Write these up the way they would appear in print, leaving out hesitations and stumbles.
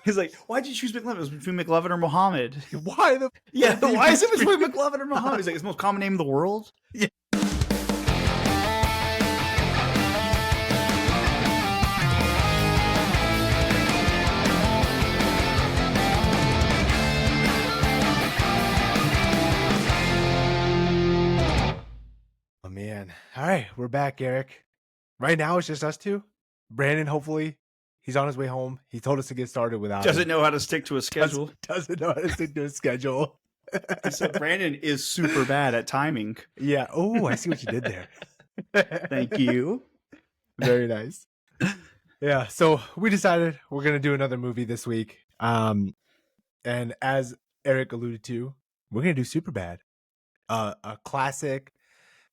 He's like, why'd you choose McLovin? It was between McLovin or Muhammad. Why the? Yeah, why is it between McLovin or Muhammad? He's like, it's the most common name in the world. Yeah. Oh man! All right, we're back, Eric. Right now, it's just us two. Brandon, hopefully, he's on his way home. He told us to get started without. Doesn't know how to stick to a schedule. Doesn't know how to stick to a schedule. So Brandon is super bad at timing. Yeah. Oh, I see what you did there. Thank you. Very nice. Yeah. So we decided we're gonna do another movie this week. And as Eric alluded to, we're gonna do Superbad, a classic,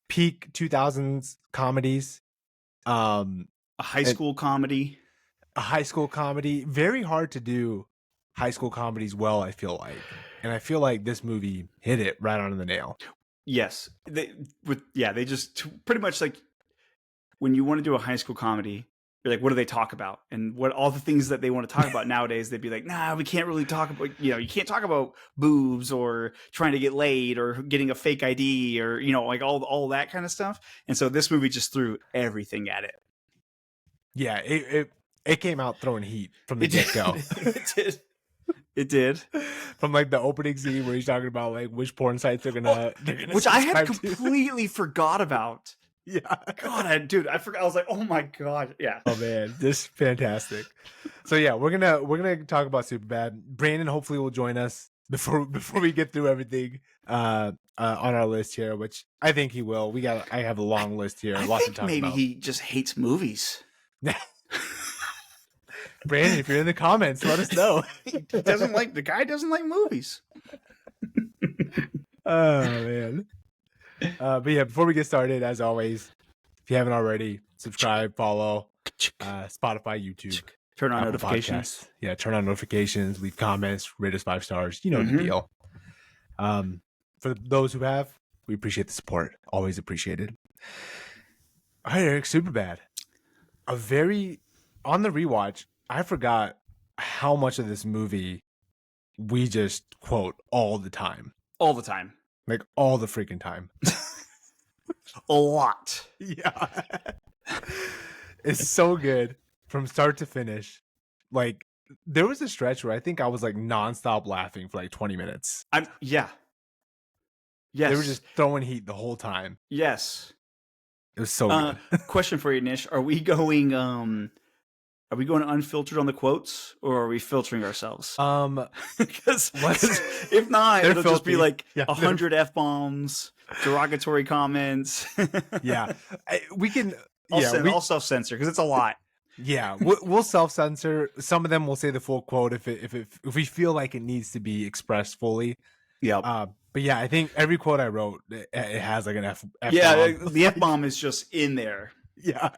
peak 2000s comedies. A high school comedy. A high school comedy. Very hard to do high school comedies well, I feel like. And I feel like this movie hit it right on the nail. Yes. They just pretty much like when you want to do a high school comedy, you're like, what do they talk about? And what all the things that they want to talk about nowadays, they'd be like, nah, we can't really talk about, you can't talk about boobs or trying to get laid or getting a fake ID or, like all that kind of stuff. And so this movie just threw everything at it. Yeah, it came out throwing heat from the get-go. It did. From like the opening scene where he's talking about like which porn sites they're gonna which I had completely forgot about. Yeah. God, I forgot. I was like, oh my God. Yeah. Oh man, this is fantastic. So yeah, we're gonna talk about Superbad. Brandon hopefully will join us before we get through everything on our list here, which I think he will. I have a long list here. Lots to talk maybe about. He just hates movies. Brandon, if you're in the comments, let us know. The guy doesn't like movies. Oh man. But yeah, before we get started, as always, if you haven't already, subscribe, follow, Spotify, YouTube, turn on Apple notifications. Podcasts. Yeah, turn on notifications, leave comments, rate us 5 stars. You know the deal. For those who have, we appreciate the support. Always appreciated. All right, Eric, Superbad. On the rewatch, I forgot how much of this movie we just quote all the time. All the time. Like all the freaking time. A lot. Yeah. It's so good from start to finish. Like there was a stretch where I think I was like nonstop laughing for like 20 minutes. Yeah. Yes. They were just throwing heat the whole time. Yes. It was so good. Question for you, Nish. Are we going unfiltered on the quotes, or are we filtering ourselves? Because if not, it'll just be like 100 F-bombs, derogatory comments. Yeah, we can. I'll self-censor because it's a lot. Yeah, we'll self-censor. Some of them will say the full quote if we feel like it needs to be expressed fully. Yeah. But yeah, I think every quote I wrote, it has like an F. Yeah, the F-bomb is just in there. Yeah.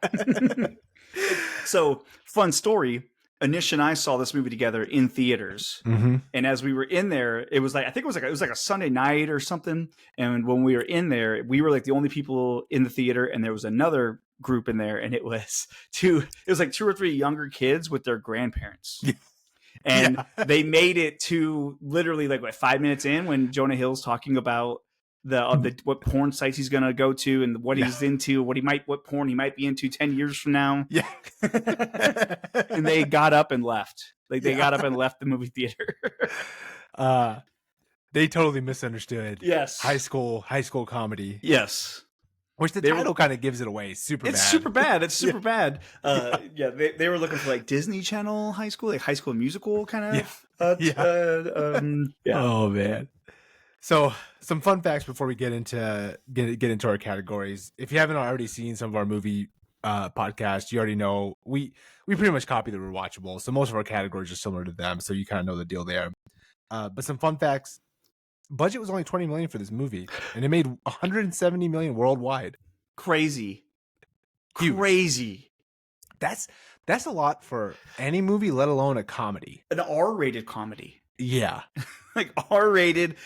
So, fun story. Anish and I saw this movie together in theaters, and as we were in there, it was like it was like a Sunday night or something. And when we were in there, we were like the only people in the theater, and there was another group in there, and it was like 2 or 3 younger kids with their grandparents. And they made it to literally like 5 minutes in when Jonah Hill's talking about what porn sites he's gonna go to and what he's into, what porn he might be into 10 years from now. Yeah. And they got up and left. Like they got up and left the movie theater. They totally misunderstood. Yes. High school comedy. Yes. Which the title kind of gives it away. It's super bad. It's super bad. They were looking for like Disney Channel high school, like High School Musical kind of. Oh man. So some fun facts before we get into our categories. If you haven't already seen some of our movie podcasts, you already know we pretty much copy the rewatchable. So most of our categories are similar to them. So you kind of know the deal there. But some fun facts. Budget was only $20 million for this movie, and it made $170 million worldwide. Crazy. Huge. Crazy. That's a lot for any movie, let alone a comedy. An R-rated comedy. Yeah. Like R-rated,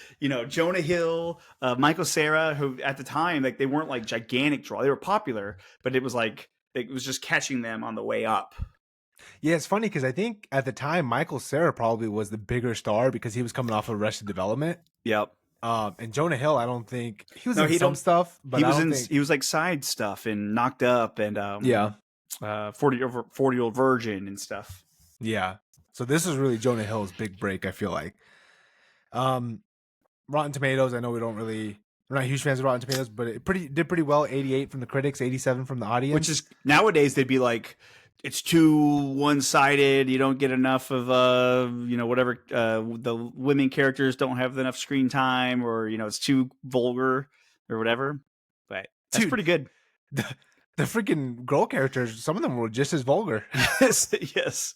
Jonah Hill, Michael Cera, who at the time, like they weren't like gigantic draw. They were popular, but it was just catching them on the way up. Yeah, it's funny because I think at the time Michael Cera probably was the bigger star because he was coming off of Arrested Development. Yep. And Jonah Hill, I don't think he was No, in he some don't. stuff, but He I was don't in. think He was like side stuff and Knocked Up and 40-Year-Old Virgin and stuff. Yeah. So this is really Jonah Hill's big break, I feel like. Rotten Tomatoes, I know we're not huge fans of Rotten Tomatoes, but it did pretty well. 88 from the critics, 87 from the audience. Which is nowadays they'd be like, it's too one-sided. You don't get enough of whatever the women characters don't have enough screen time, or it's too vulgar or whatever. But that's pretty good. The freaking girl characters, some of them were just as vulgar. Yes.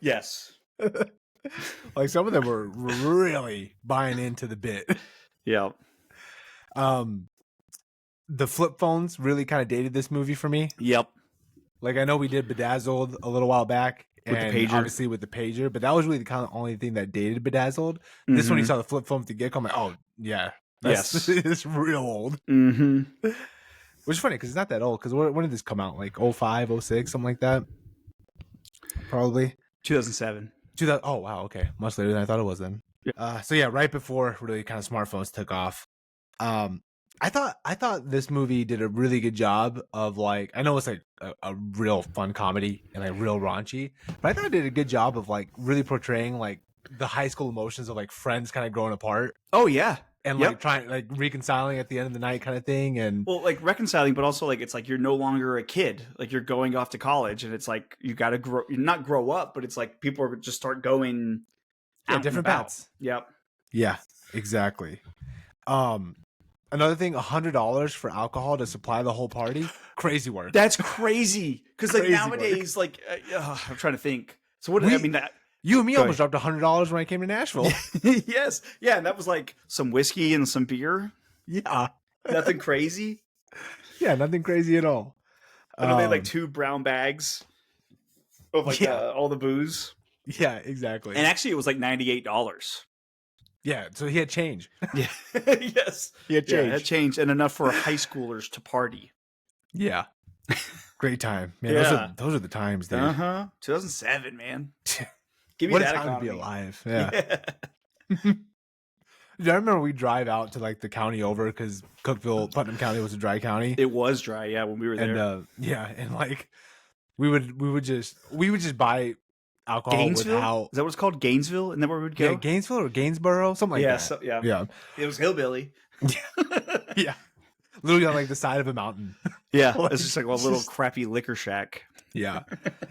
Yes. Like some of them were really buying into the bit. Yeah. The flip phones really kind of dated this movie for me. Yep. Like I know we did Bedazzled a little while back with and the pager. Obviously with the pager, but that was really the kind of only thing that dated Bedazzled. Mm-hmm. This one you saw the flip phone with the get-go, I'm like, oh yeah, it's real old. Mm-hmm. Which is funny because it's not that old. Because when did this come out? Like 05, 06, something like that. Probably 2007. Oh wow, okay, much later than I thought it was then. Yeah. So yeah, right before really kind of smartphones took off. I thought this movie did a really good job of like, I know it's like a real fun comedy and like real raunchy, but I thought it did a good job of like really portraying like the high school emotions of like friends kind of growing apart. Oh yeah. And like trying like reconciling at the end of the night kind of thing. And well, like reconciling, but also like it's like you're no longer a kid. Like you're going off to college and it's like you got to not grow up, but it's like people are just start going different paths. Yep. Yeah, exactly. Another thing, $100 for alcohol to supply the whole party. Crazy work. That's crazy. Because like nowadays, like I'm trying to think. So what did I mean? You and me almost dropped $100 when I came to Nashville. Yes. Yeah. And that was like some whiskey and some beer. Yeah. Nothing crazy. Yeah. Nothing crazy at all. I know they had like 2 brown bags of like all the booze. Yeah, exactly. And actually it was like $98. Yeah. So he had change. Yeah. Yes. He had change. Yeah, had change and enough for high schoolers to party. Yeah. Great time. Man, yeah. Those are the times, dude. 2007, man. Give me what that a time economy. to be alive. Yeah. Dude, I remember we drive out to like the county over because Putnam County was a dry county. It was dry, yeah, when we were there. And and like we would just buy alcohol. Gainesville? Is that what it's called? Gainesville? Isn't that where we would go? Yeah, Gainesville or Gainsborough, something like that. Yeah. It was hillbilly. Yeah. Literally on like the side of a mountain. Yeah, it's just like a little crappy liquor shack. Yeah.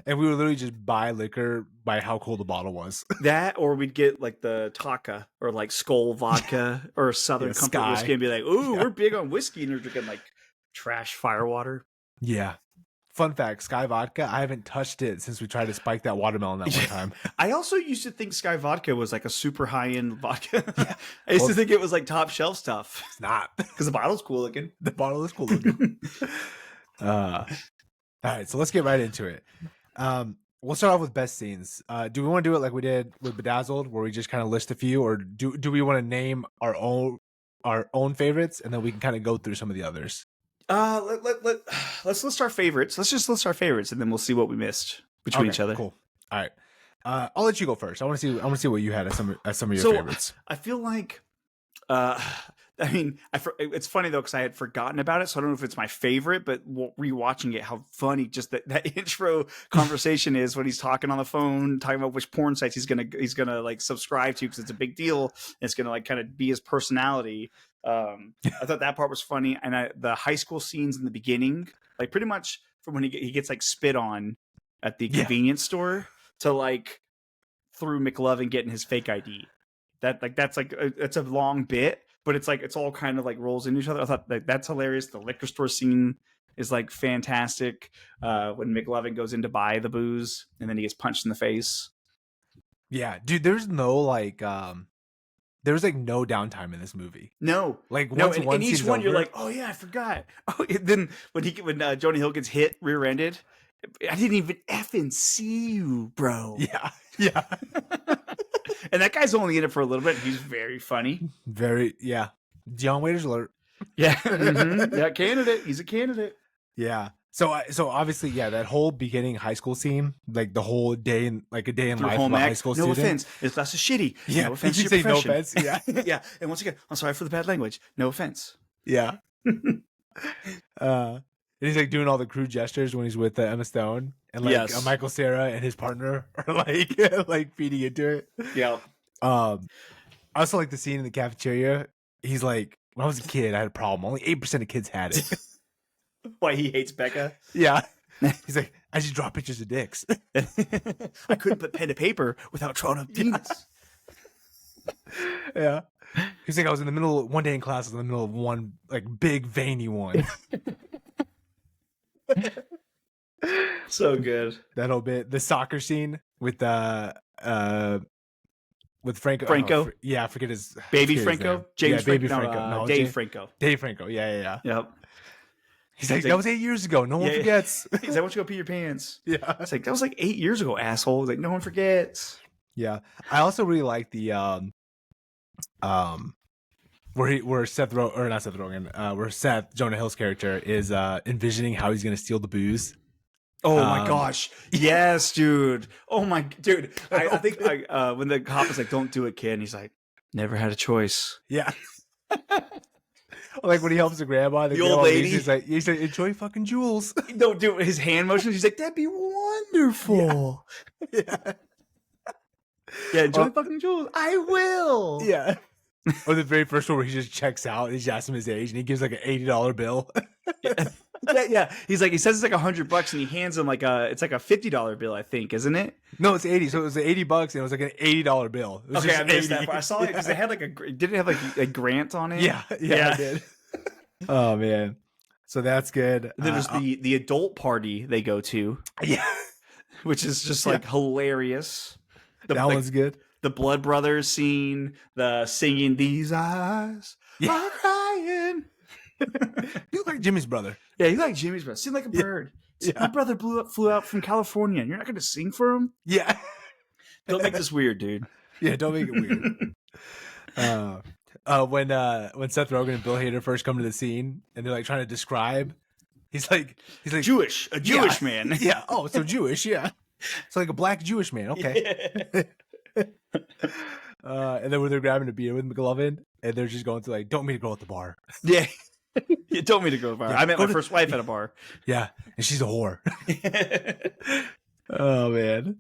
And we would literally just buy liquor by how cool the bottle was. That, or we'd get like the Taka or like Skull vodka or Southern Comfort whiskey and be like, ooh, we're big on whiskey. And they're drinking like trash firewater. Yeah. Fun fact, Sky Vodka, I haven't touched it since we tried to spike that watermelon that one time. I also used to think Sky Vodka was like a super high-end vodka. Yeah. I used to think it was like top shelf stuff. It's not. Because the bottle's cool looking. The bottle is cool looking. All right, so let's get right into it. We'll start off with best scenes. Do we want to do it like we did with Bedazzled, where we just kind of list a few, or do we want to name our own favorites, and then we can kind of go through some of the others? Let's list our favorites. Let's just list our favorites, and then we'll see what we missed between each other. Cool. All right. I'll let you go first. I want to see what you had as some of your favorites. I feel like, I mean, it's funny though because I had forgotten about it, so I don't know if it's my favorite. But rewatching it, how funny just that intro conversation is when he's talking on the phone, talking about which porn sites he's gonna like subscribe to because it's a big deal. And it's gonna like kind of be his personality. I thought that part was funny, and the high school scenes in the beginning, like pretty much from when he gets like spit on at the convenience store to like through McLovin getting his fake ID. That's a long bit. But it's like it's all kind of like rolls into each other. I thought that's hilarious. The liquor store scene is like fantastic. When McLovin goes in to buy the booze and then he gets punched in the face. Yeah, dude. There's no like no downtime in this movie. No, like once and each one you're like, oh yeah, I forgot. Oh, then when Jonah Hill gets hit rear-ended, I didn't even effing see you, bro. Yeah, yeah. And that guy's only in it for a little bit. He's very funny. Dion Waiters alert. Yeah. Mm-hmm. Yeah, candidate. He's a candidate. Yeah. So obviously, yeah, that whole beginning high school scene, like the whole day in life of a high school no student. offense, his class is shitty. Yeah, no offense you to your say no profession. offense. Yeah, yeah. And once again, I'm sorry for the bad language. No offense. yeah. And he's like doing all the crude gestures when he's with Emma Stone, and like Michael Cera and his partner are like like feeding into it. Yeah. I also like the scene in the cafeteria. He's like, when I was a kid, I had a problem. Only 8% of kids had it. Why he hates Becca? Yeah. He's like, I just draw pictures of dicks. I couldn't put pen to paper without drawing a penis. Yeah. He's like, I was in the middle one day in class, I was in the middle of one like big veiny one. So good. That whole bit. The soccer scene with Franco. Franco. I forget his Baby Franco? James Baby Franco. No, Dave Franco. Dave Franco. Yeah. Yep. He's like, that was 8 years ago. No one forgets. He's like, I want you to go pee your pants. Yeah. It's like, that was like 8 years ago, asshole. He's like, no one forgets. Yeah. I also really like the where Seth Jonah Hill's character is envisioning how he's gonna steal the booze. Oh my gosh. Yes, dude. Oh my dude. I think when the cop is like, don't do it, kid, and he's like, never had a choice. Yeah. Like when he helps the grandma, the old lady. He's like, enjoy fucking jewels. Don't do his hand motions. He's like, that'd be wonderful. Yeah. Yeah, enjoy fucking jewels. I will. Yeah. Or the very first one where he just checks out and he asks him his age and he gives like an $80 bill. Yeah. He's like, he says it's like $100 and he hands him like it's like a $50 bill, I think, isn't it? No, it's 80. So it was $80 and it was like an $80 bill. It was okay, I missed that part. I saw it because they had like did it have like a grant on it? Yeah, I did. Oh man. So that's good. And then there's the adult party they go to. Yeah. Which is just like hilarious. That one's good. The Blood Brothers scene, the singing "These Eyes Are Crying." You look like Jimmy's brother. Yeah, you like Jimmy's brother. Sing like a bird. Yeah. My brother flew out from California. You're not going to sing for him? Yeah. Don't make this weird, dude. Yeah, don't make it weird. When Seth Rogen and Bill Hader first come to the scene and they're like trying to describe, he's like Jewish, a Jewish man. Yeah. Oh, so Jewish. Yeah. So like a black Jewish man. Okay. Yeah. And then when they're grabbing a beer with McLovin and they're just going to like, don't meet a girl at the bar. Yeah. You told me to go to a bar. Yeah, I met my first wife at a bar. Yeah. And she's a whore. Oh man.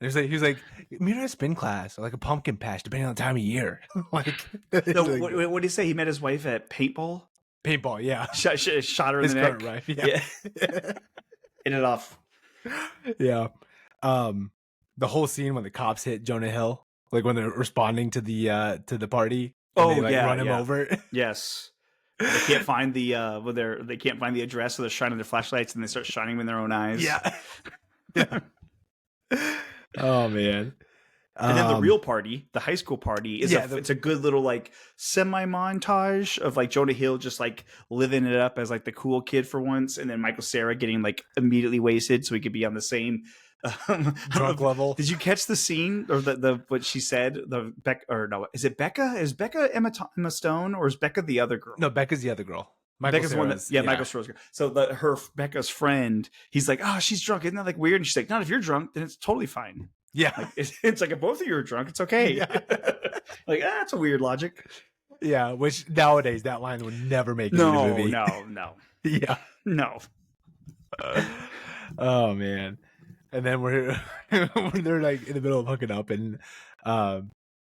He was like, meet her at spin class or like a pumpkin patch, depending on the time of year. Like, no, what did he say? He met his wife at paintball? Paintball, yeah. Shot her in the neck. Right. Yeah. Hit it off. Yeah. The whole scene when the cops hit Jonah Hill, like when they're responding to the party. And they run him over. Yes. They can't find the they can't find the address, so they're shining their flashlights and they start shining them in their own eyes. Yeah. Yeah. Oh man. And then the real party, the high school party, it's a good little like semi-montage of like Jonah Hill just like living it up as like the cool kid for once, and then Michael Cera getting like immediately wasted so he could be on the same drunk level. Did you catch the scene or the what she said? Is it Becca? Is Becca Emma Stone or is Becca the other girl? No, Becca's the other girl. Becca's the one Michael Cera's girl. So Becca's friend, he's like, oh, she's drunk. Isn't that like weird? And she's like, not if you're drunk, then it's totally fine. Yeah. Like, it's like if both of you are drunk, it's okay. Yeah. Like, that's a weird logic. Yeah, which nowadays that line would never make it in the movie. No. Yeah. No. Oh man. And then when they're like in the middle of hooking up and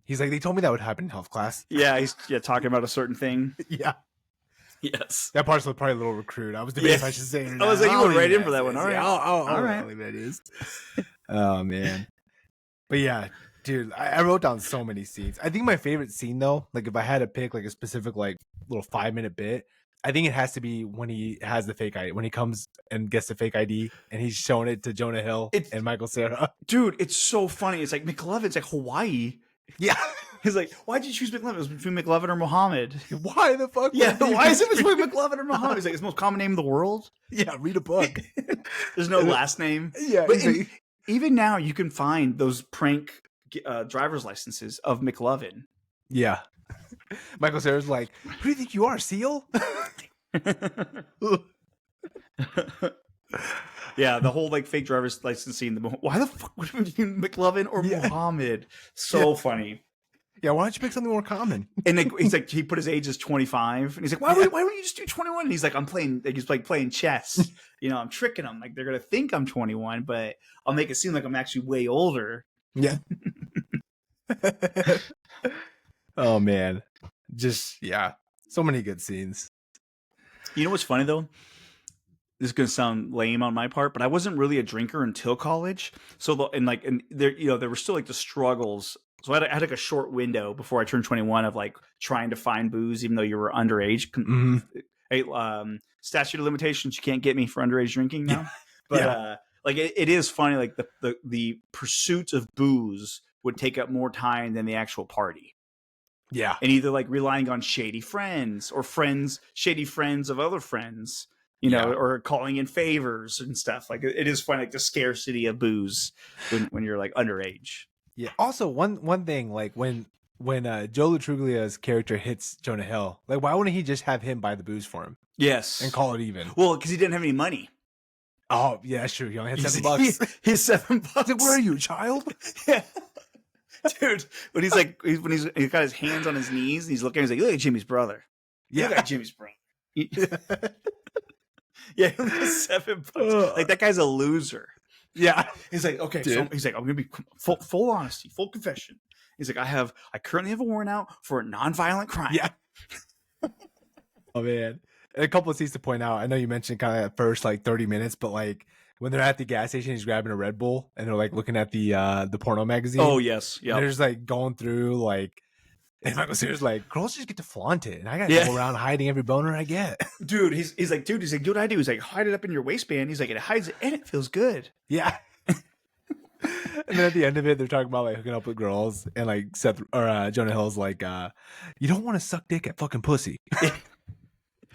he's like, they told me that would happen in health class. Yeah, he's talking about a certain thing. Yeah. Yes. That part's probably a little recrude. I was debating if I should say it or not. I was like, you went right in for that one. All right. All right. That is. Oh man. But yeah, dude, I wrote down so many scenes. I think my favorite scene though, like if I had to pick like a specific like little 5-minute bit, I think it has to be when he has the fake ID, when he comes and gets the fake ID and he's showing it to Jonah Hill and Michael Cera. Dude, it's so funny. It's like McLovin's like Hawaii. Yeah. He's like, why'd you choose McLovin? It was between McLovin or Muhammad. Why the fuck? Yeah, why is it between McLovin or Muhammad? He's like, it's the most common name in the world. Yeah, read a book. There's no last name. Yeah. But even now you can find those prank driver's licenses of McLovin. Yeah. Michael Cera's like, who do you think you are, Seal? Yeah, the whole like fake driver's license scene. Why the fuck would we do McLovin or Muhammad? So funny. Yeah, why don't you pick something more common? And like, he's like, he put his age as 25, and he's like, why wouldn't you just do 21? And he's like, he's like playing chess. I'm tricking them. Like they're gonna think I'm 21, but I'll make it seem like I'm actually way older. Yeah. Oh man, just so many good scenes. You know what's funny though? This is gonna sound lame on my part, but I wasn't really a drinker until college. So there were still like the struggles. So I had like a short window before I turned 21 of like trying to find booze, even though you were underage. Statute of limitations, you can't get me for underage drinking now. But like it is funny, like the pursuit of booze would take up more time than the actual party. Yeah. And either like relying on shady friends or shady friends of other friends, or calling in favors and stuff. Like it is funny, like the scarcity of booze when you're like underage. Yeah. Also, one thing, like when Joe Latruglia's character hits Jonah Hill, like why wouldn't he just have him buy the booze for him? Yes. And call it even. Well, because he didn't have any money. Oh, yeah, that's true. He only had $7. He's $7. Like, where are you, child? Yeah. Dude, when he's got his hands on his knees and he's looking, he's like, look at Jimmy's brother. Yeah. Look at Jimmy's brother. Yeah, he only has $7. Like that guy's a loser. Yeah. He's like, okay, so he's like, I'm gonna be full honesty, full confession. He's like, I currently have a warrant out for a nonviolent crime. Yeah. Oh man. And a couple of things to point out. I know you mentioned kind of at first like 30 minutes, but like when they're at the gas station, he's grabbing a Red Bull and they're like looking at the porno magazine. Oh yes. Yeah. They're just like going through like, and Michael Cera's like, girls just get to flaunt it, and I gotta go around hiding every boner I get. Dude, he's like, do what I do. He's like, hide it up in your waistband. He's like, it hides it and it feels good. Yeah. And then at the end of it, they're talking about like hooking up with girls, and like Jonah Hill's like, you don't want to suck dick at fucking pussy.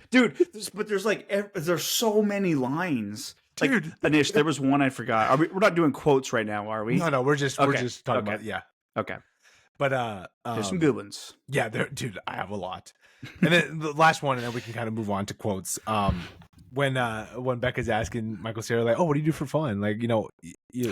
Dude, there's so many lines. Like, dude, Anish, there was one I forgot. We're not doing quotes right now, are we? No, we're just talking about Okay. But there's some good ones. Yeah, dude, I have a lot. And then the last one, and then we can kind of move on to quotes. When Becca's asking Michael Cera, like, oh, what do you do for fun? Like, you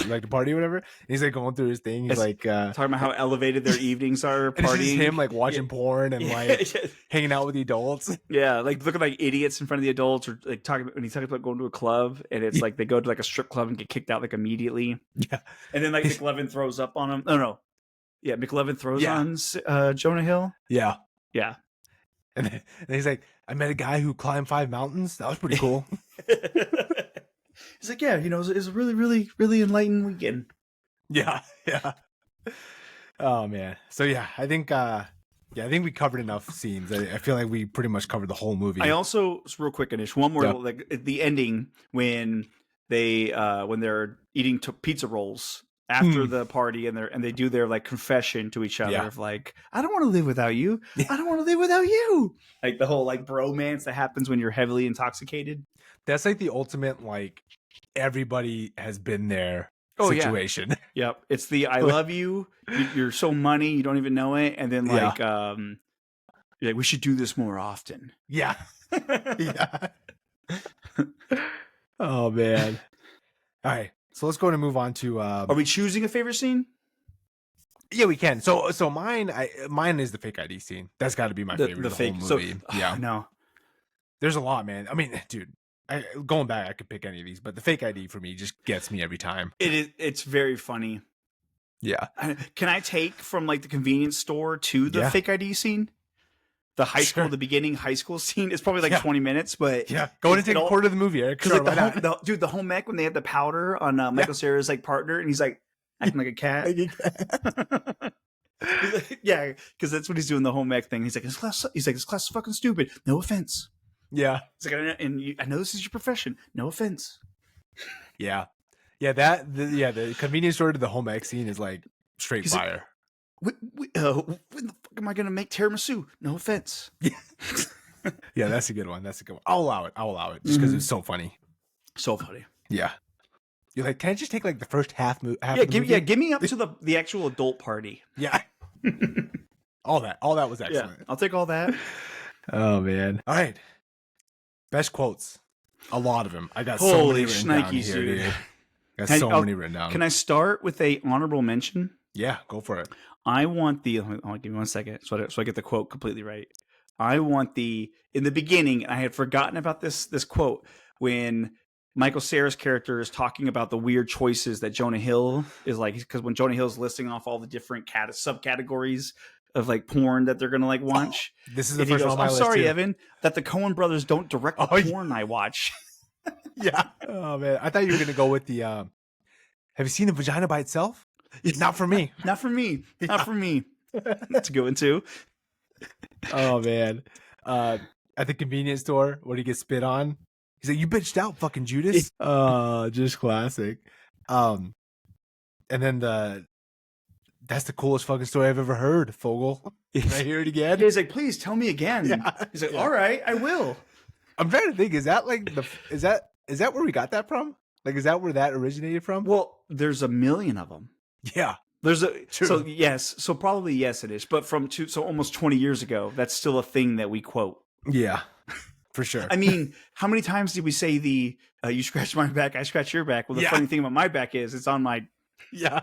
like to party or whatever? And he's like going through his thing. He's like talking about how elevated their evenings are, partying. And it's just him like watching porn and like hanging out with the adults. Yeah, like looking like idiots in front of the adults, or like when he's talking about going to a club, and it's like they go to like a strip club and get kicked out like immediately. Yeah, and then like McLovin throws up on him. No. Yeah, McLovin throws on Jonah Hill. Yeah. And then he's like, I met a guy who climbed 5 mountains. That was pretty cool. He's like, yeah, it was a really, really, really enlightened weekend. Yeah. Oh man. So yeah, I think we covered enough scenes. I feel like we pretty much covered the whole movie. I also, real quick, Anish, one more, like at the ending when they're eating pizza rolls after the party, and they do their like confession to each other of like, I don't want to live without you. I don't want to live without you. Like the whole like bromance that happens when you're heavily intoxicated. That's like the ultimate, like everybody has been there situation. Yeah. Yep. It's the I love you. You're so money, you don't even know it. And then like, you're like, we should do this more often. Yeah. Yeah. Oh man. All right. So let's go and move on to. Are we choosing a favorite scene? Yeah, we can. So mine is the fake ID scene. That's got to be my favorite. The fake whole movie. Yeah. No. There's a lot, man. I mean, dude. Going back, I could pick any of these, but the fake ID for me just gets me every time. It's very funny. Yeah. Can I take from like the convenience store to the fake ID scene? The high school, the beginning high school scene is probably like 20 minutes, but go in and take a quarter of the movie, Eric. Because like the home ec when they have the powder on Michael Cera's like partner, and he's like acting like a cat. Yeah, because that's what he's doing, the home ec thing. He's like, this class is fucking stupid. No offense. Yeah, it's like, I know this is your profession. No offense. Yeah. The convenience store to the home ec scene is like straight fire. When the fuck am I gonna make tiramisu? No offense. Yeah, that's a good one. I'll allow it just because it's so funny. So funny. Yeah. You're like, can I just take like the first half of the movie? Give me up to the actual adult party. Yeah. all that was excellent. Yeah, I'll take all that. Oh man. All right. Best quotes. A lot of them. I got so Holy many written down shnikes, here, dude. dude. Got so many written down. Can I start with a honorable mention? Yeah, go for it. I want the. Give me 1 second so I get the quote completely right. I want the in the beginning. I had forgotten about this quote when Michael Cera's character is talking about the weird choices that Jonah Hill is like, because when Jonah Hill's listing off all the different subcategories of like porn that they're gonna like watch. Oh, this is the first one on my I'm list, sorry, too. Evan, that the Coen brothers don't direct the porn I watch. Yeah. Oh man, I thought you were gonna go with the. Have you seen the vagina by itself? Not for me. Not for me. Not for me. That's a good one too. Oh man. At the convenience store when he gets spit on, he's like, "You bitched out, fucking Judas." Just classic. And then that's the coolest fucking story I've ever heard, Fogel. Can I hear it again? He's like, "Please tell me again." Yeah. He's like, "All right, I will." I'm trying to think. Is that like is that where we got that from? Like, is that where that originated from? Well, there's a million of them. Yeah. There's True. So yes, so probably yes it is, but so almost 20 years ago, that's still a thing that we quote. Yeah, for sure. I mean, how many times did we say the "you scratch my back, I scratch your back"? Well, the funny thing about my back is it's on my. Yeah,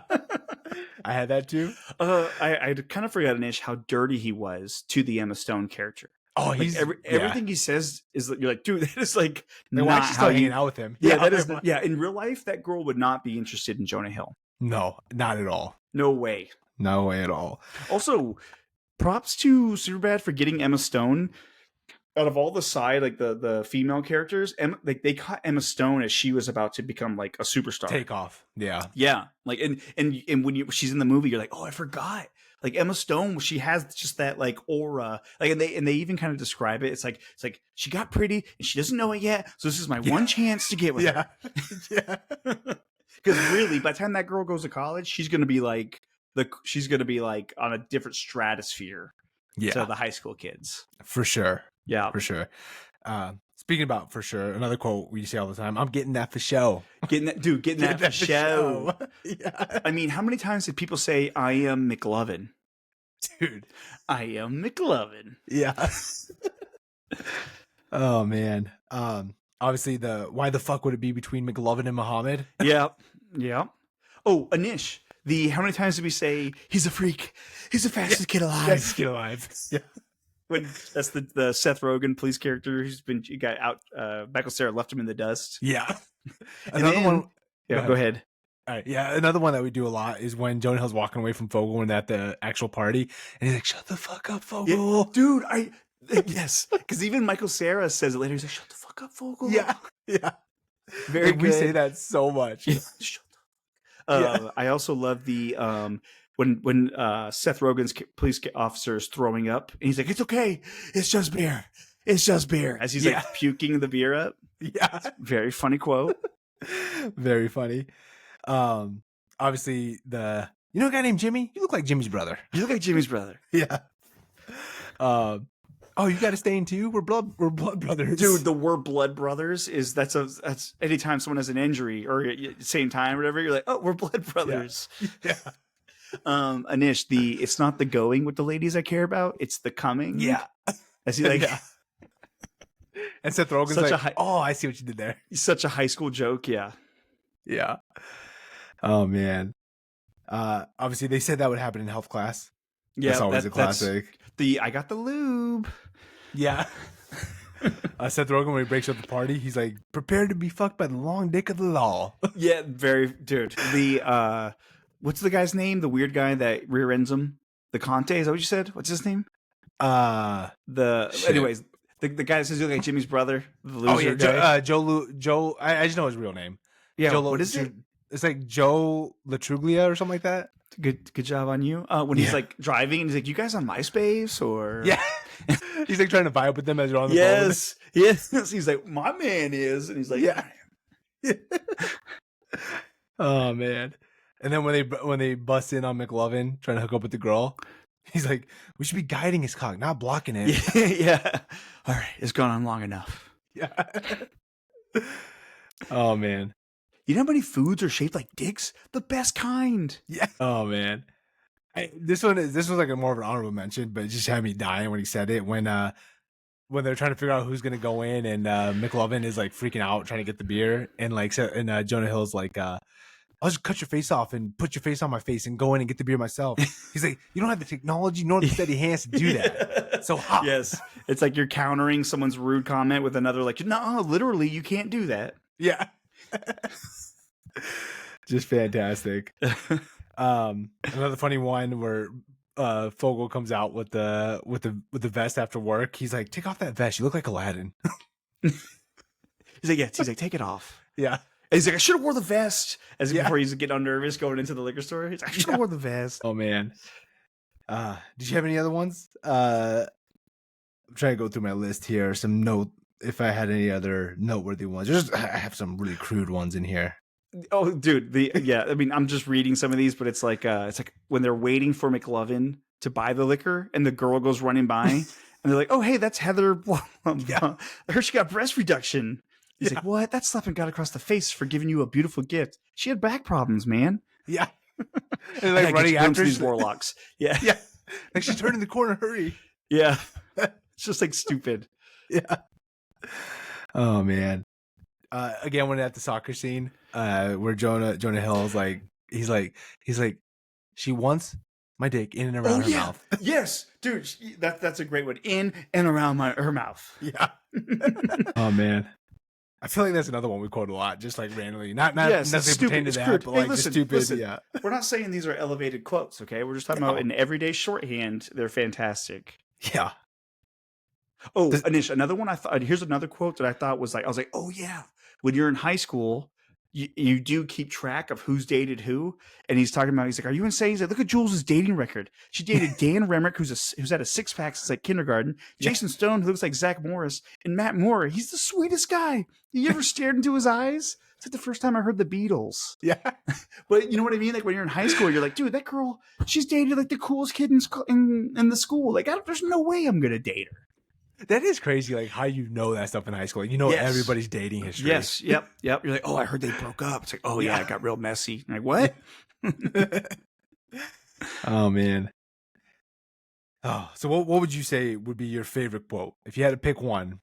I had that too. I kind of forgot Nish how dirty he was to the Emma Stone character. Oh, like he's everything he says is you're like, dude, that is like not why how you hanging out with him. Yeah, that is in real life that girl would not be interested in Jonah Hill. No, not at all. No way. No way at all. Also, props to Superbad for getting Emma Stone out of all the side, like the female characters. Like they caught Emma Stone as she was about to become like a superstar. Take off. Yeah. Yeah. Like and when she's in the movie, you're like, oh, I forgot. Like Emma Stone, she has just that like aura. Like and they even kind of describe it. It's like she got pretty and she doesn't know it yet. So this is my one chance to get with her. Yeah. Because really, by the time that girl goes to college, she's gonna be like on a different stratosphere to the high school kids. For sure. Yeah. For sure. Speaking about for sure, another quote we say all the time, I'm getting that for show. Getting that for show. Yeah. I mean, how many times did people say, I am McLovin? Dude. I am McLovin. Yeah. Oh, man. Obviously, why the fuck would it be between McLovin and Muhammad? Yeah. Yeah. Oh, Anish. How many times did we say, he's a freak? He's the fastest kid alive. Fastest kid alive. Yeah. When that's the Seth Rogen police character he got out. Michael Cera left him in the dust. Yeah. Another one. Yeah, go ahead. All right. Yeah. Another one that we do a lot is when Jonah Hill's walking away from Fogel and at the actual party, and he's like, "Shut the fuck up, Fogel." Yeah, dude, yes. Because even Michael Cera says it later. He's like, "Shut the fuck up, Fogel." Yeah. Yeah. Very good. We say that so much. Yeah. Shut the I also love the when Seth Rogen's police officer is throwing up and he's like, "It's okay, it's just beer, as he's like puking the beer up. Yeah, very funny quote. Very funny. Obviously a guy named Jimmy. You look like Jimmy's brother. Yeah. Oh, you got to stain too. We're blood brothers, dude. The word blood brothers is that's anytime someone has an injury or at the same time or whatever, you're like, oh, we're blood brothers. Yeah. Anish, it's not the going with the ladies I care about, it's the coming. Yeah. As he like and Seth Rogen's like, oh, I see what you did there. Such a high school joke. Yeah. Yeah. Oh man. Obviously they said that would happen in health class. Yeah. That's always a classic. I got the lube. Yeah. Seth Rogen, when he breaks up the party, he's like, "Prepare to be fucked by the long dick of the law." Yeah, dude. What's the guy's name? The weird guy that rear ends him? The Conte, is that what you said? What's his name? Anyways, the guy that says you look like Jimmy's brother, the loser guy. Joe. I just know his real name. Yeah, what is it? It's like Joe Latruglia or something like that. Good job on you. When he's like driving and he's like, "You guys on MySpace or?" Yeah. He's like trying to vibe with them as you're on the phone. Yes. He's like, "My man is," and he's like, "Yeah." Oh man. And then when they bust in on McLovin trying to hook up with the girl, he's like, "We should be guiding his cock, not blocking it." Yeah. All right, it's gone on long enough. Yeah. Oh man. You know how many foods are shaped like dicks? The best kind. Yeah. Oh man. This was like a more of an honorable mention, but it just had me dying when he said it. When when they're trying to figure out who's gonna go in, and McLovin is like freaking out trying to get the beer, and Jonah Hill's like, I'll just cut your face off and put your face on my face and go in and get the beer myself. He's like, you don't have the technology nor the steady hands to do that. So yes, it's like you're countering someone's rude comment with another, like, no, literally, you can't do that. Yeah. Just fantastic. Another funny one where Fogel comes out with the vest after work. He's like, take off that vest. You look like Aladdin. He's like, yeah. He's like, take it off. Yeah. And he's like, I should have wore the vest. As before he's getting nervous going into the liquor store. He's like, I should have wore the vest. Oh man. Did you have any other ones? I'm trying to go through my list here. If I had any other noteworthy ones. I have some really crude ones in here. Oh, dude. I mean, I'm just reading some of these, but it's like when they're waiting for McLovin to buy the liquor, and the girl goes running by, and they're like, "Oh, hey, that's Heather. I heard she got breast reduction." He's like, "What? That slapping got across the face for giving you a beautiful gift. She had back problems, man." Yeah. And like running after these warlocks. Yeah, yeah. Like, she's turning the corner. Hurry. Yeah. It's just like stupid. Yeah. Oh man. Again, when at the soccer scene, where Jonah Hill is like, he's like, she wants my dick in and around her mouth. Yes, dude, that's a great one. In and around her mouth. Yeah. Oh man, I feel like that's another one we quote a lot, just like randomly. Not necessarily pertaining to that, but like listen, stupid. Listen, yeah. We're not saying these are elevated quotes, okay? We're just talking about in everyday shorthand. They're fantastic. Yeah. Oh, Anish, another one. Here's another quote that I thought was like, I was like, oh yeah. When you're in high school, you do keep track of who's dated who, and he's talking about. He's like, "Are you insane?" He's like, "Look at Jules' dating record. She dated Dan Remick, who's had a six pack since like kindergarten. Jason Stone, who looks like Zach Morris, and Matt Moore. He's the sweetest guy. You ever stared into his eyes? It's like the first time I heard the Beatles. Yeah, but you know what I mean? Like when you're in high school, you're like, dude, that girl, she's dated like the coolest kid in the school. Like, there's no way I'm gonna date her." That is crazy, like how you know that stuff in high school. Like, you know everybody's dating history. Yes, yep. You're like, oh, I heard they broke up. It's like, oh yeah, it got real messy. I'm like, what? Oh man. Oh, so what would you say would be your favorite quote if you had to pick one?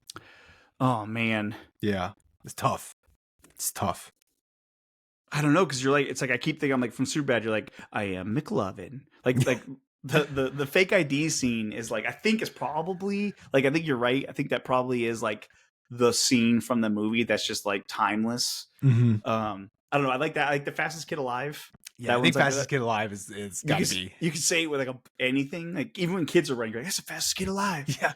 Oh man, yeah, it's tough. It's tough. I don't know, because you're like, it's like I keep thinking, I'm like from Superbad. You're like, I am McLovin. Like. The fake ID scene is like, I think is probably like, I think you're right. I think that probably is like the scene from the movie that's just like timeless. Mm-hmm. I don't know. I like that. I like the fastest kid alive. Yeah, I think fastest kid alive is gotta be. You can say it with like anything. Like even when kids are running, you're like, that's the fastest kid alive. Yeah.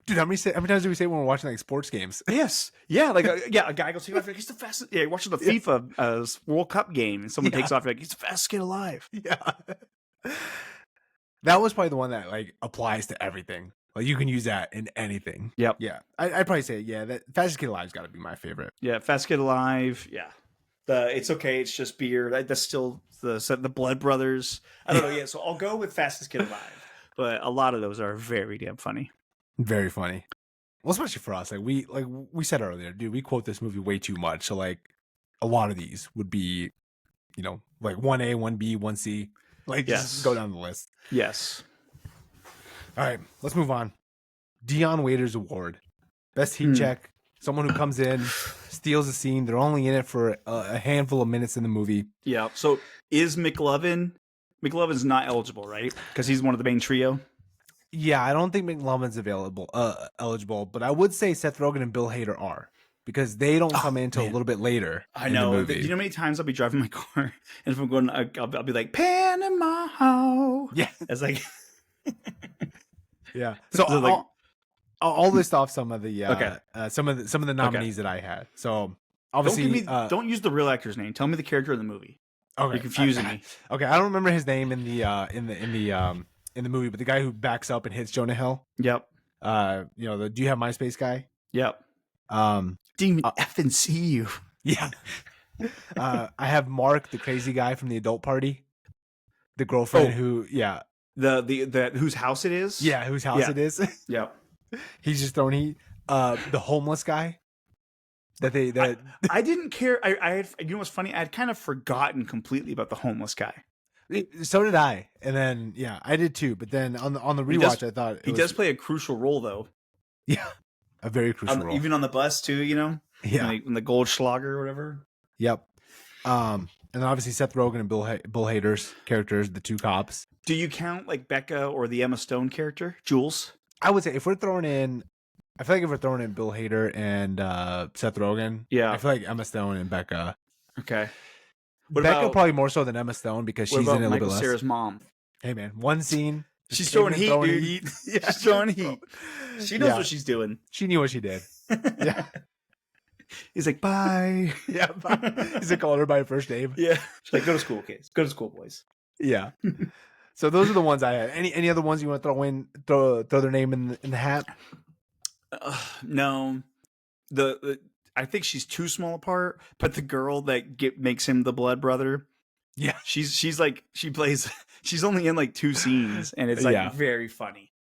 Dude, how many times do we say when we're watching like sports games? Yes. Yeah. Like a guy goes take off. Like, he's the fastest. Yeah, you're watching the FIFA World Cup game, and someone takes off. You're like, he's the fastest kid alive. Yeah. That was probably the one that like applies to everything. Like you can use that in anything. Yep. Yeah. I'd probably say, that Fastest Kid Alive's got to be my favorite. Yeah. Fastest Kid Alive. Yeah. It's okay. It's just beer. That's still the Blood Brothers. I don't know. Yeah. So I'll go with Fastest Kid Alive. But a lot of those are very damn funny. Very funny. Well, especially for us. Like we said earlier, dude, we quote this movie way too much. So like a lot of these would be, like 1A, 1B, 1C. Like, just go down the list. Yes. All right, let's move on. Dion Waiters Award. Best heat check. Someone who comes in, steals the scene. They're only in it for a handful of minutes in the movie. Yeah. So is McLovin's not eligible, right? Because he's one of the main trio. Yeah, I don't think McLovin's eligible, but I would say Seth Rogen and Bill Hader are. Because they don't come in until a little bit later. I know. Do you know how many times I'll be driving my car, and if I'm going, I'll be like, Panama. Yeah. It's like, yeah. So I'll list off some of the some of the nominees that I had. So obviously, don't use the real actor's name. Tell me the character in the movie. Okay, you're confusing me. Okay, I don't remember his name in the movie, but the guy who backs up and hits Jonah Hill. Yep. Do you have MySpace guy? Yep. Didn't even effing see you. Yeah. I have Mark, the crazy guy from the adult party. The girlfriend who, the whose house it is. Yeah, whose house it is. Yeah. He's just throwing heat. The homeless guy. I didn't care. I you know what's funny? I had kind of forgotten completely about the homeless guy. So did I. And then I did too. But then on the rewatch, I thought he does play a crucial role though. Yeah, a very crucial role. Even on the bus too, you know. Yeah, in the Goldschlager or whatever. Yep. And then obviously Seth Rogen and Bill Hader's characters, the two cops. Do you count like Becca or the Emma Stone character, Jules? I would say if we're throwing in, I feel like if we're throwing in Bill Hader and Seth Rogen, Yeah, I feel like Emma Stone and Becca. Okay. Becca probably more so than Emma Stone because she's in it a little bit less. Cera's mom. Hey man, one scene. She's throwing heat, dude. Heat. Yeah, she's throwing heat. She knows what she's doing. She knew what she did. Yeah. He's like, bye. Yeah, bye. He's like calling her by her first name. Yeah. She's like, go to school, kids. Go to school, boys. Yeah. So those are the ones I had. Any other ones you want to throw in? Throw their name in the hat? No. I think she's too small a part, but the girl that makes him the blood brother. Yeah. She's like, she's only in like 2 scenes, and it's like very funny.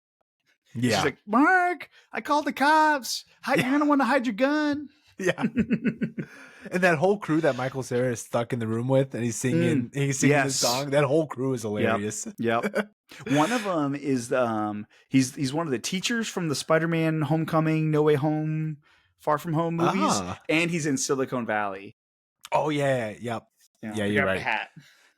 Yeah. She's like, Mark, I called the cops. You're gonna want to hide your gun. Yeah. And that whole crew that Michael Cera is stuck in the room with, and he's singing this song. That whole crew is hilarious. Yep. One of them is he's one of the teachers from the Spider-Man Homecoming, No Way Home, Far From Home movies, and he's in Silicon Valley. Oh yeah, yep. Yeah, you're right. Hat.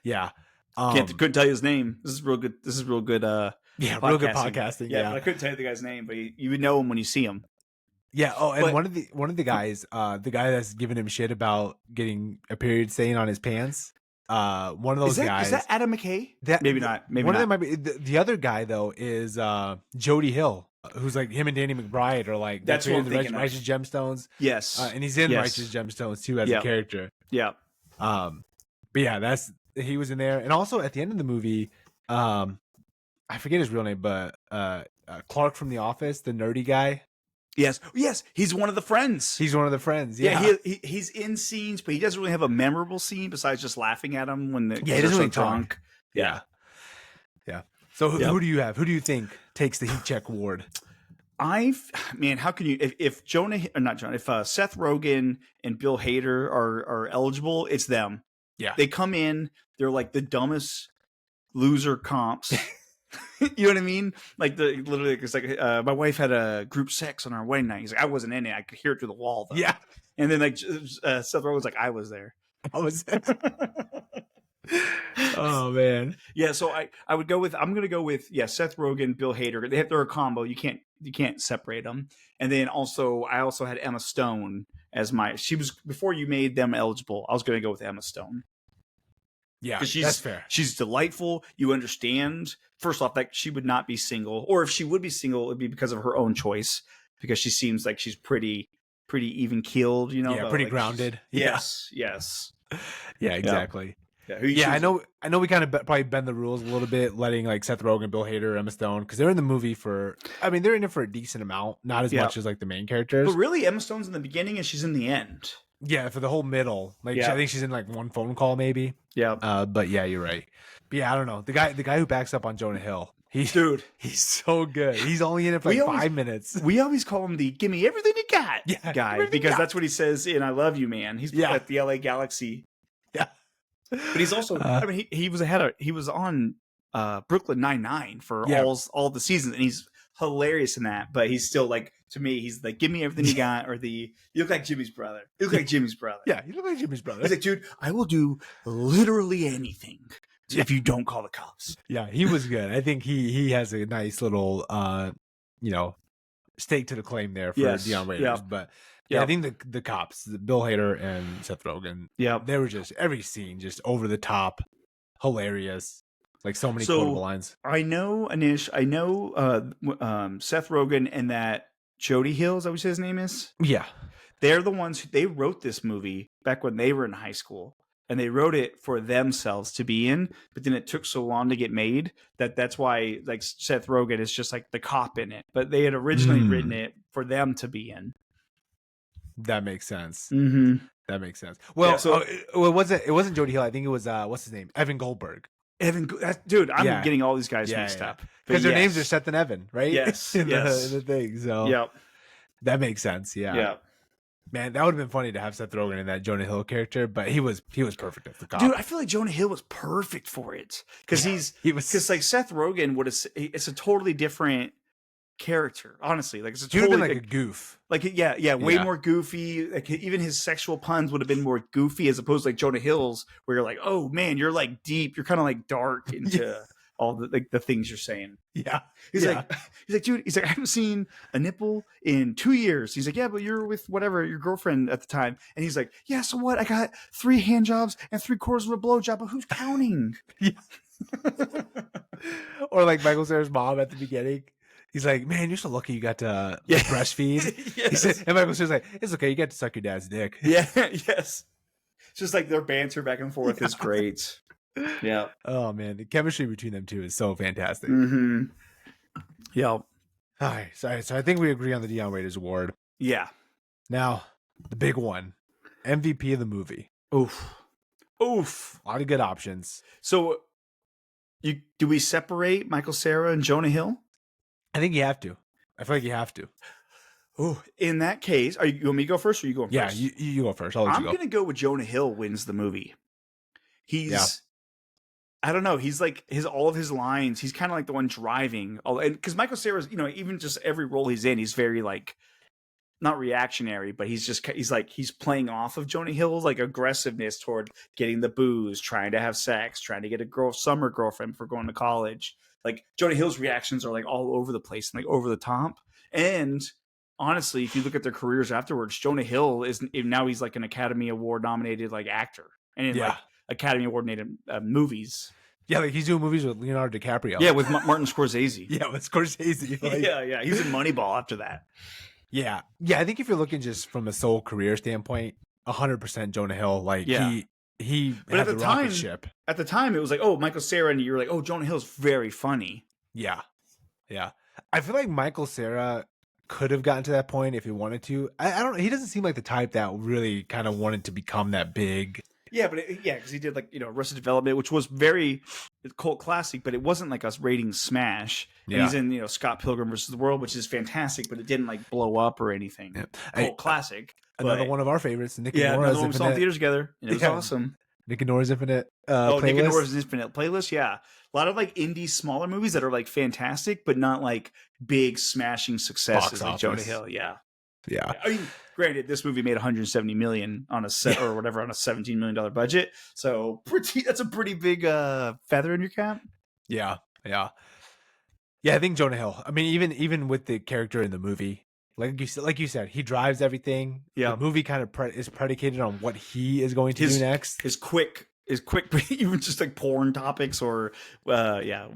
Yeah. Couldn't tell you his name. This is real good. Real good podcasting. Yeah, but I couldn't tell you the guy's name, but you would know him when you see him. Yeah. Oh, and one of the guys, the guy that's giving him shit about getting a period stain on his pants. One of those guys. Is that Adam McKay? Maybe not. Maybe one not. of them might be. The other guy though is Jody Hill, who's like him and Danny McBride are like that's what I'm thinking. Righteous Gemstones. Yes, and he's in Righteous Gemstones too as a character. Yeah. But yeah, he was in there, and also at the end of the movie, I forget his real name, but Clark from The Office, the nerdy guy. Yes, he's one of the friends. Yeah, he's in scenes, but he doesn't really have a memorable scene besides just laughing at him when he doesn't really drunk. Yeah. So who do you have? Who do you think takes the heat check award? How can you if Seth Rogen and Bill Hader are eligible, it's them. Yeah, they come in, they're like the dumbest loser comps. You know what I mean? Like literally, it's like my wife had a group sex on our wedding night. He's like, I wasn't in it. I could hear it through the wall, though. Yeah. And then like Seth Rogen's like, I was there. Oh man. Yeah. So I'm gonna go with Seth Rogen, Bill Hader. They're a combo. You can't separate them. And then I also had Emma Stone as she was before you made them eligible. I was gonna go with Emma Stone. Yeah, that's fair. She's delightful. You understand. First off, that she would not be single, or if she would be single, it'd be because of her own choice. Because she seems like she's pretty even keeled, you know. Yeah, pretty grounded. Yes. Yeah, exactly. Yeah, I know. We kind of probably bend the rules a little bit, letting like Seth Rogen, Bill Hader, Emma Stone, because they're in the movie they're in it for a decent amount, not as much as like the main characters. But really, Emma Stone's in the beginning and she's in the end. Yeah, for the whole middle. I think she's in like one phone call maybe. Yeah. But yeah, you're right. But yeah, I don't know. The guy who backs up on Jonah Hill. He's so good. He's only in it for 5 minutes. We always call him the "Give me everything you got" guy because that's what he says in "I Love You, Man." He's at the LA Galaxy. Yeah. But he's also. He was on Brooklyn Nine-Nine for all the seasons, and he's hilarious in that. But he's still like, to me, he's like, "Give me everything you got," or "You look like Jimmy's brother." You look like Jimmy's brother. Yeah, you look like Jimmy's brother. He's like, "Dude, I will do literally anything if you don't call the cops." Yeah, he was good. I think he has a nice little stake to the claim there for Dion Raiders. Yeah. But I think the cops, Bill Hader and Seth Rogen, they were just every scene just over the top, hilarious. Like so many quotable lines. I know Anish. I know Seth Rogen and that Jody Hill. Is that what his name is? Yeah, they're the ones they wrote this movie back when they were in high school, and they wrote it for themselves to be in. But then it took so long to get made that's why like Seth Rogen is just like the cop in it. But they had originally written it for them to be in. That makes sense. Mm-hmm. That makes sense. Well, it wasn't Jody Hill. I think it was what's his name? Evan Goldberg. Dude, I'm getting all these guys mixed up because their names are Seth and Evan, right? Yes, in the thing. So that makes sense. Yeah. Man, that would have been funny to have Seth Rogen in that Jonah Hill character, but he was perfect as the cop. Dude, I feel like Jonah Hill was perfect for it because because like Seth Rogen it's a totally different character. Honestly, like it's a He would have totally been like a goof. Like way more goofy. Like even his sexual puns would have been more goofy as opposed to like Jonah Hill's, where you're like, oh man, you're like deep. You're kind of like dark into all the like the things you're saying. Yeah, he's like, dude. He's like, I haven't seen a nipple in 2 years. He's like, yeah, but you're with whatever your girlfriend at the time. And he's like, yeah, so what? I got 3 hand jobs and 3/4 of a blow job, but who's counting? Or like Michael Cera's mom at the beginning. He's like, man, you're so lucky you got to breastfeed. Yes. He said, and Michael Cera's like, it's okay, you get to suck your dad's dick. Yeah, yes. Just like their banter back and forth is great. Yeah. Oh man, the chemistry between them two is so fantastic. Mm-hmm. Yeah. All right, so I think we agree on the Dion Waiters Award. Yeah. Now, the big one, MVP of the movie. Oof. A lot of good options. So, do we separate Michael Cera and Jonah Hill? I think you have to. I feel like you have to. Oh, in that case, you want me to go first, or you going first? Yeah, you go first. I'm going to go with Jonah Hill wins the movie. I don't know. He's like all of his lines. He's kind of like the one driving. And because Michael Cera's, even just every role he's in, he's very like not reactionary, but he's playing off of Jonah Hill's like aggressiveness toward getting the booze, trying to have sex, trying to get a summer girlfriend for going to college. Like Jonah Hill's reactions are like all over the place and like over the top. And honestly, if you look at their careers afterwards, Jonah Hill now he's like an Academy Award nominated like actor and in like Academy Award nominated movies. Yeah, like he's doing movies with Leonardo DiCaprio. Yeah, with Martin Scorsese. Yeah, with Scorsese. Like, yeah. He's in Moneyball after that. Yeah. I think if you're looking just from a sole career standpoint, 100% Jonah Hill. Like he but had at the rocket ship. At the time, it was like, oh, Michael Cera, and you're like, oh, Jonah Hill's very funny. Yeah. I feel like Michael Cera could have gotten to that point if he wanted to. I don't. He doesn't seem like the type that really kind of wanted to become that big. Yeah, but because he did like Arrested Development, which was very cult classic, but it wasn't like a rating smash. And he's in Scott Pilgrim versus the World, which is fantastic, but it didn't like blow up or anything. Yeah. Cult classic. Another one of our favorites, Nick and Nora's another one we Infinite. saw in theaters together, and it was awesome. Nick and Nora's Infinite playlist. Nick and Nora's Infinite playlist, yeah. A lot of like indie smaller movies that are like fantastic, but not like big smashing successes like Jonah Hill. Yeah. I mean, granted, this movie made $170 million on a set or whatever on a $17 million budget, so that's a pretty big feather in your cap. Yeah. I think Jonah Hill. I mean, even with the character in the movie, like you said, he drives everything. Yeah, the movie kind of is predicated on what he is going to do next. His quick, even just like porn topics or, yeah,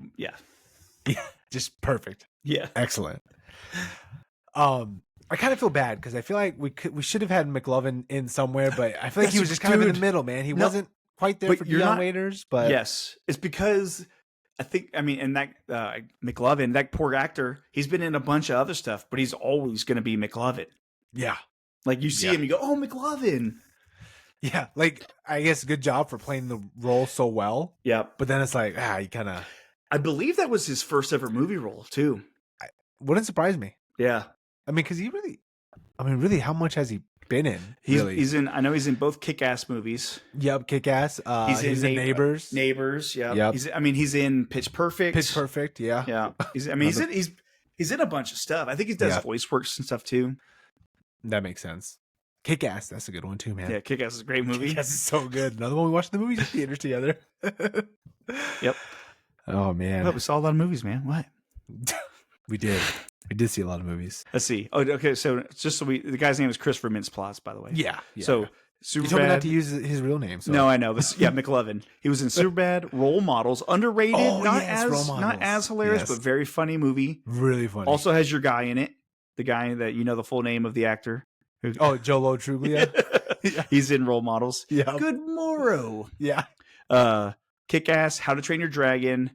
just perfect. Yeah, excellent. I kind of feel bad because I feel like we should have had McLovin in somewhere, but I feel like he was just kind of in the middle, man. He wasn't quite there for Dion Waiters, but yes, it's because. And that McLovin, that poor actor, he's been in a bunch of other stuff, but he's always going to be McLovin. Yeah. Like you see him, you go, oh, McLovin. Yeah. Like, I guess good job for playing the role so well. Yeah. But then it's like, you kind of. I believe that was his first ever movie role, too. Wouldn't surprise me. Yeah. I mean, because really, how much has he been in? He's in. I know he's in both Kick-Ass movies. Yep, Kick-Ass. He's in Neighbors. Yeah. He's in Pitch Perfect. Yeah. He's in a bunch of stuff. I think he does voice works and stuff too. That makes sense. Kick-Ass, that's a good one too, man. Yeah, Kick-Ass is a great movie. Kick-Ass is so good. Another one we watched the movies in theaters together. Yep. Oh man. Well, we saw a lot of movies, man. What? We did. We did see a lot of movies. Let's see. Oh, okay. So the guy's name is Christopher Mintz-Plasse, by the way. Yeah. So Superbad. You told me not to use his real name. So. No, I know. McLovin. He was in Superbad, Role Models, underrated, not as hilarious, but very funny movie. Really funny. Also has your guy in it. The guy that the full name of the actor. Jolo Truglia. He's in Role Models. Yeah. Good Morrow. Yeah. Kick-Ass, How to Train Your Dragon.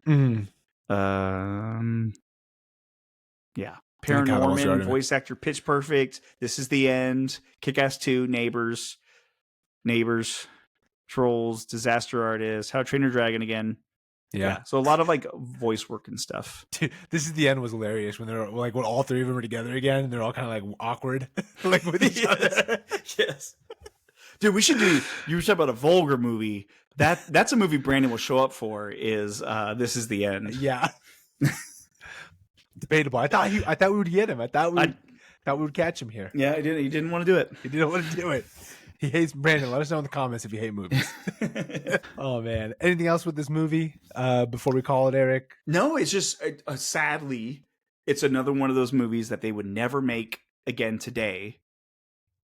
Yeah. Paranorman, voice actor, Pitch Perfect, This Is the End, Kick-Ass 2, Neighbors, Trolls, Disaster Artist, How to Train Your Dragon again. Yeah. So a lot of like voice work and stuff. Dude, This Is the End was hilarious when they're like when all three of them are together again and they're all kind of like awkward like with each other. Yes. Dude, you were talking about a vulgar movie. That's a movie Brandon will show up for is This Is the End. Yeah. debatable. I thought we would get him. I thought we would catch him here. Yeah, he didn't want to do it. He didn't want to do it. He hates Brandon. Let us know in the comments if you hate movies. Oh man. Anything else with this movie before we call it, Eric? No, it's just sadly, it's another one of those movies that they would never make again today.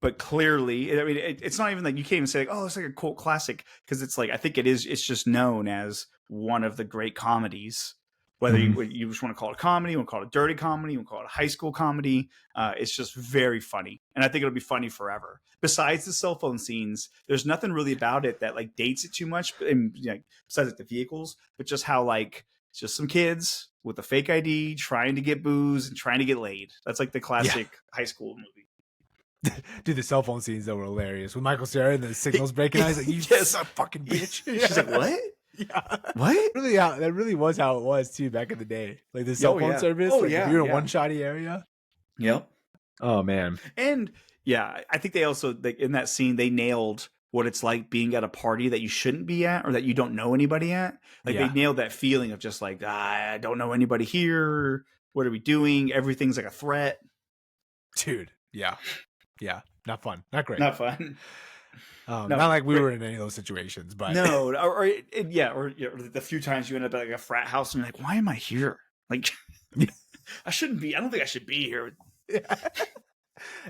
But clearly, I mean, it's not even like you can't even say like, oh, it's like a cult classic, because it's like I think it is. It's just known as one of the great comedies. Whether you just want to call it a comedy, you want to call it a dirty comedy, you want to call it a high school comedy, it's just very funny, and I think it'll be funny forever. Besides the cell phone scenes, there's nothing really about it that like dates it too much. And besides like the vehicles, but just how like it's just some kids with a fake ID trying to get booze and trying to get laid. That's like the classic high school movie. Dude, the cell phone scenes that were hilarious with Michael Cera and the signals breaking. I was like, "You fucking bitch!" She's like, "What? Yeah, what?" Really, that really was how it was too back in the day. Like the cell phone service. Oh like, yeah, if you're in a one-shotty area. Yep. Oh man. And yeah, I think they also in that scene they nailed what it's like being at a party that you shouldn't be at or that you don't know anybody at. Like they nailed that feeling of just like I don't know anybody here. What are we doing? Everything's like a threat. Dude. Yeah, not fun, not great, not fun. No, not like we were in any of those situations, but no, or the few times you end up at like a frat house and you're like, why am I here? Like, I shouldn't be. I don't think I should be here.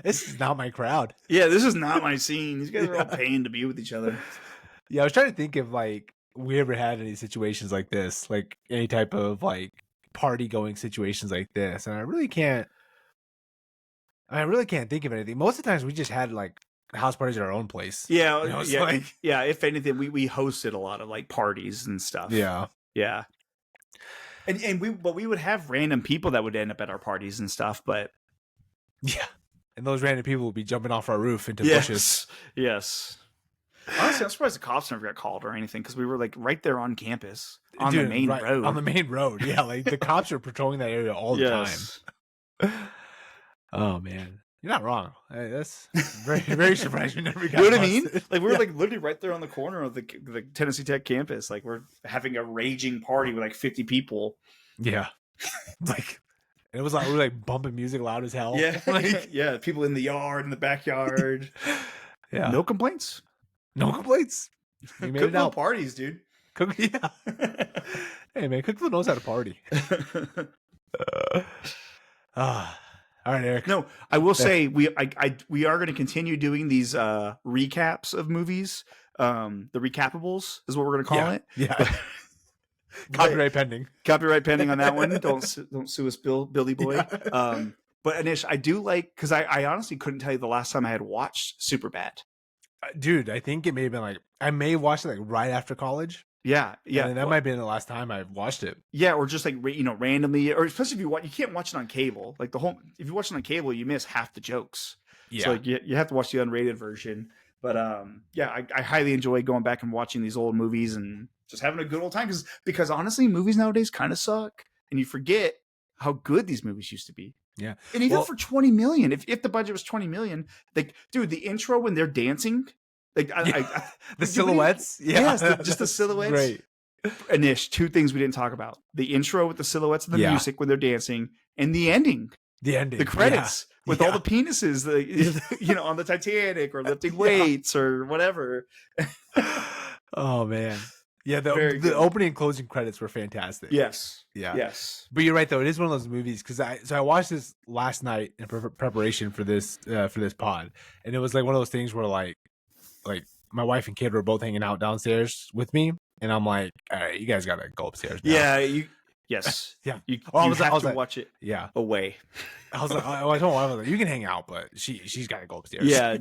This is not my crowd. Yeah, this is not my scene. These guys are all paying to be with each other. Yeah, I was trying to think if like we ever had any situations like this, like any type of like party going situations like this, and I really can't think of anything. Most of the times we just had like house parties at our own place. Yeah, like... yeah. If anything, we hosted a lot of like parties and stuff. Yeah. And we would have random people that would end up at our parties and stuff, but yeah. And those random people would be jumping off our roof into bushes. Yes. Honestly, I'm surprised the cops never got called or anything because we were like right there on campus on the main road. On the main road, yeah. Like the cops are patrolling that area all the time. Oh man, you're not wrong. That's very, very surprised we never got. You know what I mean? Like we were like literally right there on the corner of the Tennessee Tech campus. Like we're having a raging party with like 50 people. Yeah, like it was like we were like bumping music loud as hell. Yeah, like yeah, people in the yard, in the backyard. Yeah, no complaints. No complaints. We made it out. Parties, dude. Yeah. Hey man, Cookville knows how to party. All right, Eric. No, I will say we are going to continue doing these recaps of movies. The re-cappables is what we're going to call it. Yeah. Copyright pending. Copyright pending on that one. Don't sue us, Billy Boy. Yeah. But Anish, I do like because I honestly couldn't tell you the last time I had watched Superbad. Dude, I think it may have been like I may have watched it like right after college. Yeah. And that might have been the last time I watched it. Yeah, or just like randomly, or especially if you can't watch it on cable. Like if you watch it on cable, you miss half the jokes. Yeah, so like you have to watch the unrated version. But I highly enjoy going back and watching these old movies and just having a good old time because honestly, movies nowadays kind of suck, and you forget how good these movies used to be. Yeah, and even for 20 million, if the budget was 20 million, like dude, the intro when they're dancing. Like the silhouettes, just the silhouettes. Great. Anish, two things we didn't talk about: the intro with the silhouettes of the music when they're dancing, and the ending, the credits with all the penises, on the Titanic or lifting weights or whatever. Oh man, yeah, the opening and closing credits were fantastic. Yes, yes. But you're right though; it is one of those movies because I watched this last night in preparation for this pod, and it was like one of those things where like my wife and kid were both hanging out downstairs with me, and I'm like, all right, you guys gotta go upstairs now. Yeah, yes. Yeah. You have to watch it away. I was like, I told my wife, you can hang out, but she's gotta go upstairs. Yeah,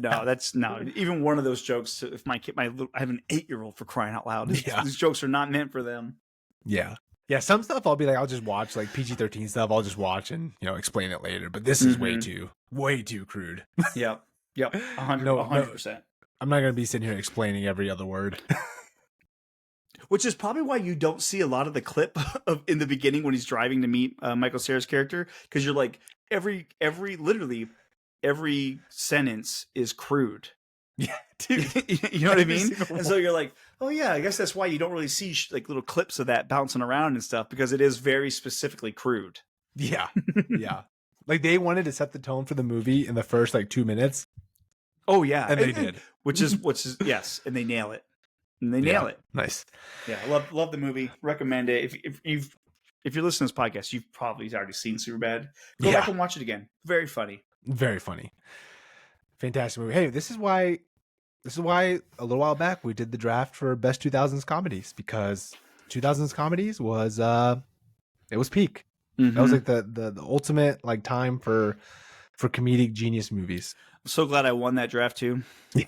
no. Even one of those jokes, if my kid, I have an 8-year-old for crying out loud. These jokes are not meant for them. Yeah. Yeah, some stuff I'll be like, I'll just watch like PG-13 stuff. I'll just watch and explain it later. But this is way too crude. Yep. 100%. I'm not going to be sitting here explaining every other word. Which is probably why you don't see a lot of the clip in the beginning when he's driving to meet Michael Cera's character. Because you're like, literally every sentence is crude. Yeah, dude. You know what I mean? And so you're like, oh yeah, I guess that's why you don't really see like little clips of that bouncing around and stuff, because it is very specifically crude. Yeah. Yeah. Like they wanted to set the tone for the movie in the first like 2 minutes. Oh yeah. And they did. Which is yes, and they nail it. And they nail it. Nice. Yeah, love the movie. Recommend it. If you're listening to this podcast, you've probably already seen Superbad. Go back and watch it again. Very funny. Very funny. Fantastic movie. Hey, this is why a little while back we did the draft for best 2000s comedies, because 2000s comedies was it was peak. Mm-hmm. That was like the ultimate like time for comedic genius movies. I'm so glad I won that draft too. Yeah.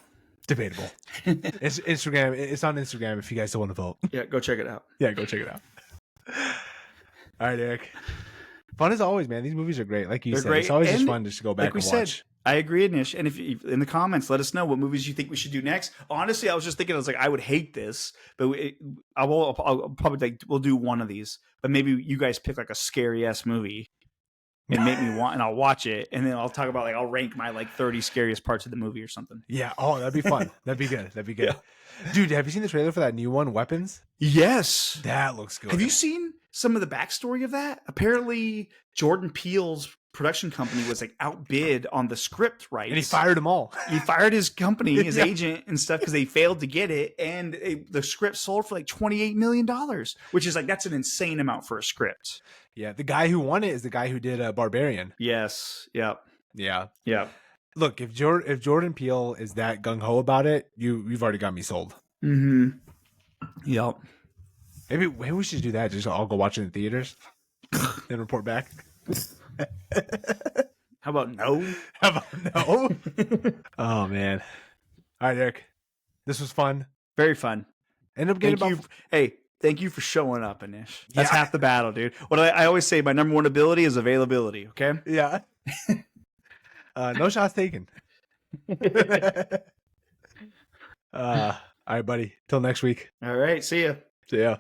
Debatable. It's Instagram. It's on Instagram if you guys don't want to vote. Yeah, go check it out. Yeah, go check it out. All right, Eric. Fun as always, man. These movies are great. Like you said, it's always just fun just to go back and watch. I agree, Nish. And if in the comments, let us know what movies you think we should do next. Honestly, I was just thinking, I was like, I would hate this, but I'll probably we'll do one of these. But maybe you guys pick like a scary ass movie and make me want, and I'll watch it, and then I'll talk about like I'll rank my like 30 scariest parts of the movie or something. Yeah. Oh, that'd be fun. That'd be good. That'd be good. Yeah. Dude, have you seen the trailer for that new one, Weapons? Yes. That looks good. Have you seen some of the backstory of that? Apparently, Jordan Peele's production company was like outbid on the script rights, and he fired them all. He fired his company, his agent and stuff, because they failed to get it, and the script sold for like $28 million, which is like that's an insane amount for a script. Yeah, the guy who won it is the guy who did Barbarian. Yes. Yep. Yeah. Yeah. Look, if Jordan Peele is that gung ho about it, you've already got me sold. Mm-hmm. Yep. Maybe we should do that. Just all go watch it in theaters, then report back. How about no? How about no? Oh man! All right, Eric. This was fun. Very fun. End up getting Thank you for showing up, Anish. That's half the battle, dude. What I always say, my number one ability is availability. Okay. Yeah. No shots taken. All right, buddy. Till next week. All right. See ya. See ya.